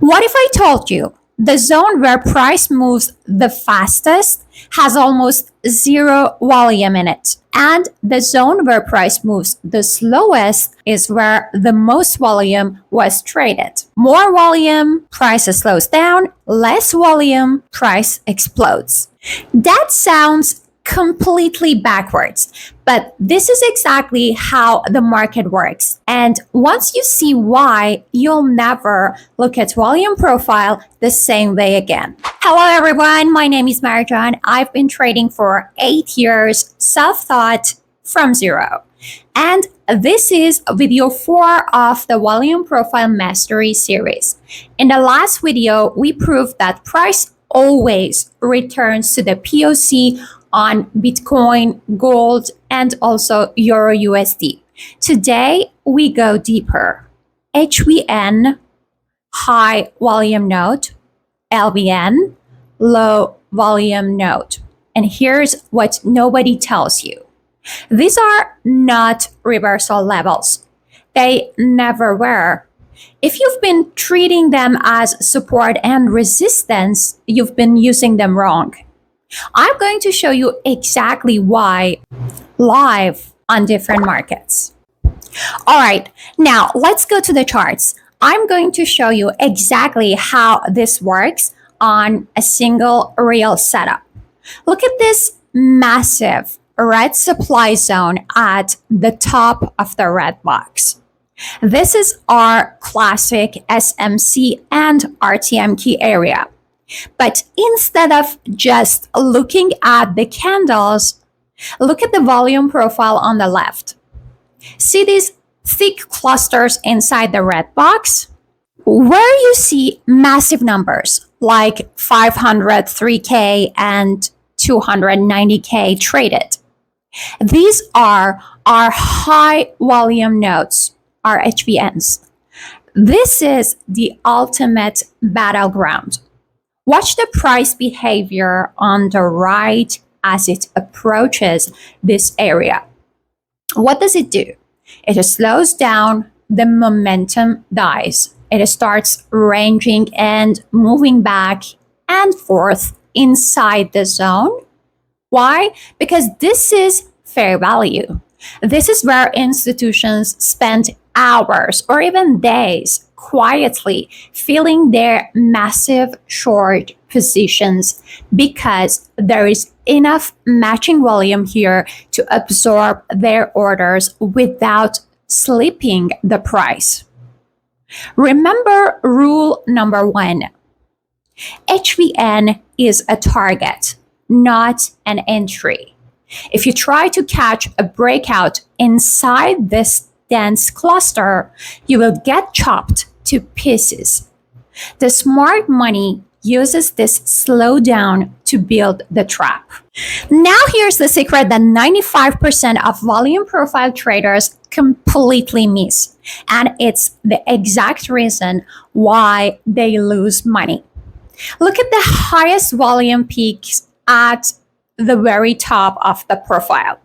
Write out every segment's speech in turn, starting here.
What if I told you the zone where price moves the fastest has almost zero volume in it, and the zone where price moves the slowest is where the most volume was traded? More volume, price slows down; less volume, price explodes. That sounds completely backwards, but this is exactly how the market works. And once you see why, you'll never look at volume profile the same way again. Hello everyone, my name is Marjan. I've been trading for 8 years, self-taught from zero. And this is video 4 of the Volume Profile Mastery series. In the last video, we proved that price always returns to the POC on Bitcoin, gold, and also Euro USD. Today, we go deeper. HVN, high volume node; LVN, low volume node. And here's what nobody tells you. These are not reversal levels. They never were. If you've been treating them as support and resistance, you've been using them wrong. I'm going to show you exactly why live on different markets. All right, now let's go to the charts. I'm going to show you exactly how this works on a single real setup. Look at this massive red supply zone at the top of the red box. This is our classic SMC and RTM key area. But instead of just looking at the candles, look at the volume profile on the left. See these thick clusters inside the red box? Where you see massive numbers like 503K and 290K traded. These are our high volume nodes, our HVNs. This is the ultimate battleground. Watch the price behavior on the right as it approaches this area. What does it do? It slows down, the momentum dies. It starts ranging and moving back and forth inside the zone. Why? Because this is fair value. This is where institutions spend hours or even days quietly filling their massive short positions because there is enough matching volume here to absorb their orders without slipping the price. Remember rule number 1. HVN is a target, not an entry. If you try to catch a breakout inside this dense cluster, you will get chopped to pieces. The smart money uses this slowdown to build the trap. Now here's the secret that 95% of volume profile traders completely miss, and it's the exact reason why they lose money. Look at the highest volume peaks at the very top of the profile.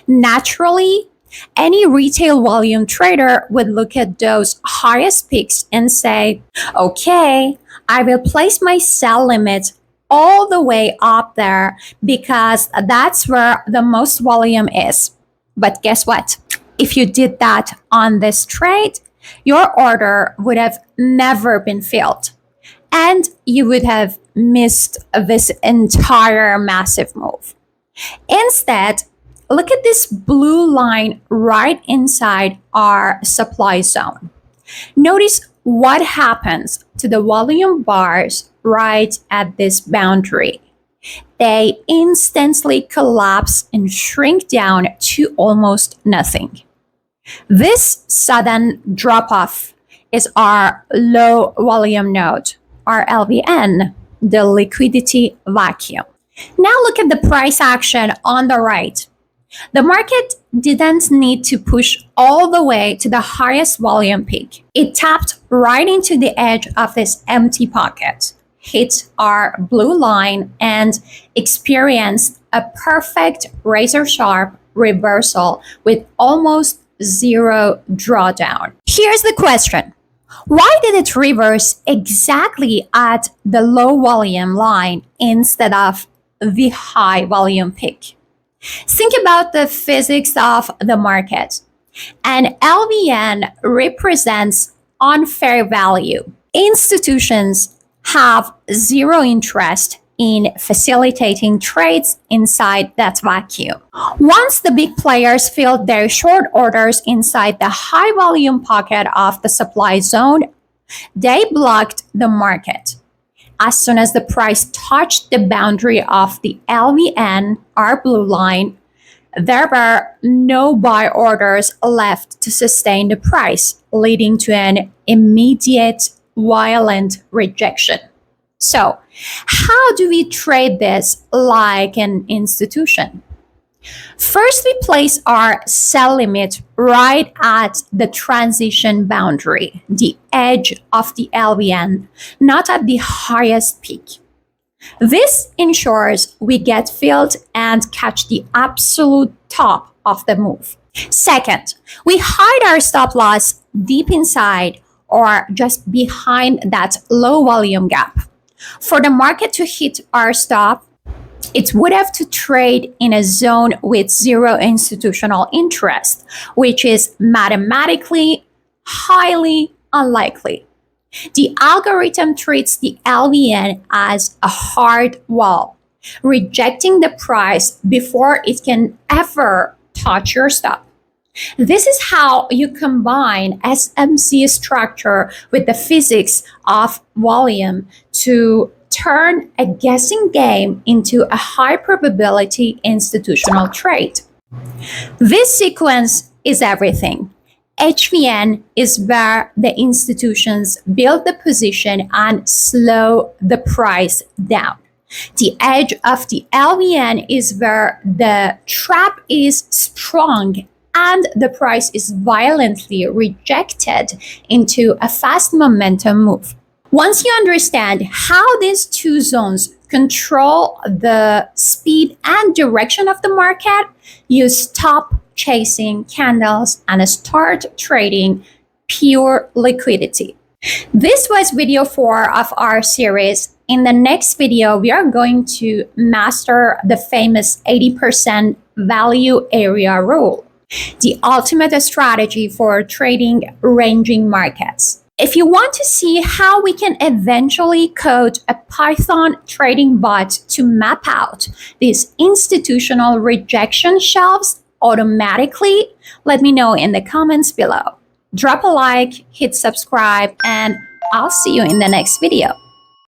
Naturally, any retail volume trader would look at those highest peaks and say, okay, I will place my sell limit all the way up there because that's where the most volume is. But guess what? If you did that on this trade, your order would have never been filled and you would have missed this entire massive move. Instead, look at this blue line right inside our supply zone. Notice what happens to the volume bars right at this boundary. They instantly collapse and shrink down to almost nothing. This sudden drop-off is our low volume node, our LVN, the liquidity vacuum. Now look at the price action on the right. The market didn't need to push all the way to the highest volume peak. It tapped right into the edge of this empty pocket, hit our blue line, and experienced a perfect razor-sharp reversal with almost zero drawdown. Here's the question. Why did it reverse exactly at the low volume line instead of the high volume peak? Think about the physics of the market. An LVN represents unfair value. Institutions have zero interest in facilitating trades inside that vacuum. Once the big players filled their short orders inside the high volume pocket of the supply zone, they blocked the market. As soon as the price touched the boundary of the LVN, our blue line, there were no buy orders left to sustain the price, leading to an immediate, violent rejection. So, how do we trade this like an institution? First, we place our sell limit right at the transition boundary, the edge of the LVN, not at the highest peak. This ensures we get filled and catch the absolute top of the move. Second, we hide our stop loss deep inside or just behind that low volume gap. For the market to hit our stop, it would have to trade in a zone with zero institutional interest, which is mathematically highly unlikely. The algorithm treats the LVN as a hard wall, rejecting the price before it can ever touch your stop. This is how you combine SMC structure with the physics of volume to turn a guessing game into a high probability institutional trade. This sequence is everything. HVN is where the institutions build the position and slow the price down. The edge of the LVN is where the trap is strong and the price is violently rejected into a fast momentum move. Once you understand how these two zones control the speed and direction of the market, you stop chasing candles and start trading pure liquidity. This was video 4 of our series. In the next video, we are going to master the famous 80% value area rule, the ultimate strategy for trading ranging markets. If you want to see how we can eventually code a Python trading bot to map out these institutional rejection shelves automatically, let me know in the comments below. Drop a like, hit subscribe, and I'll see you in the next video.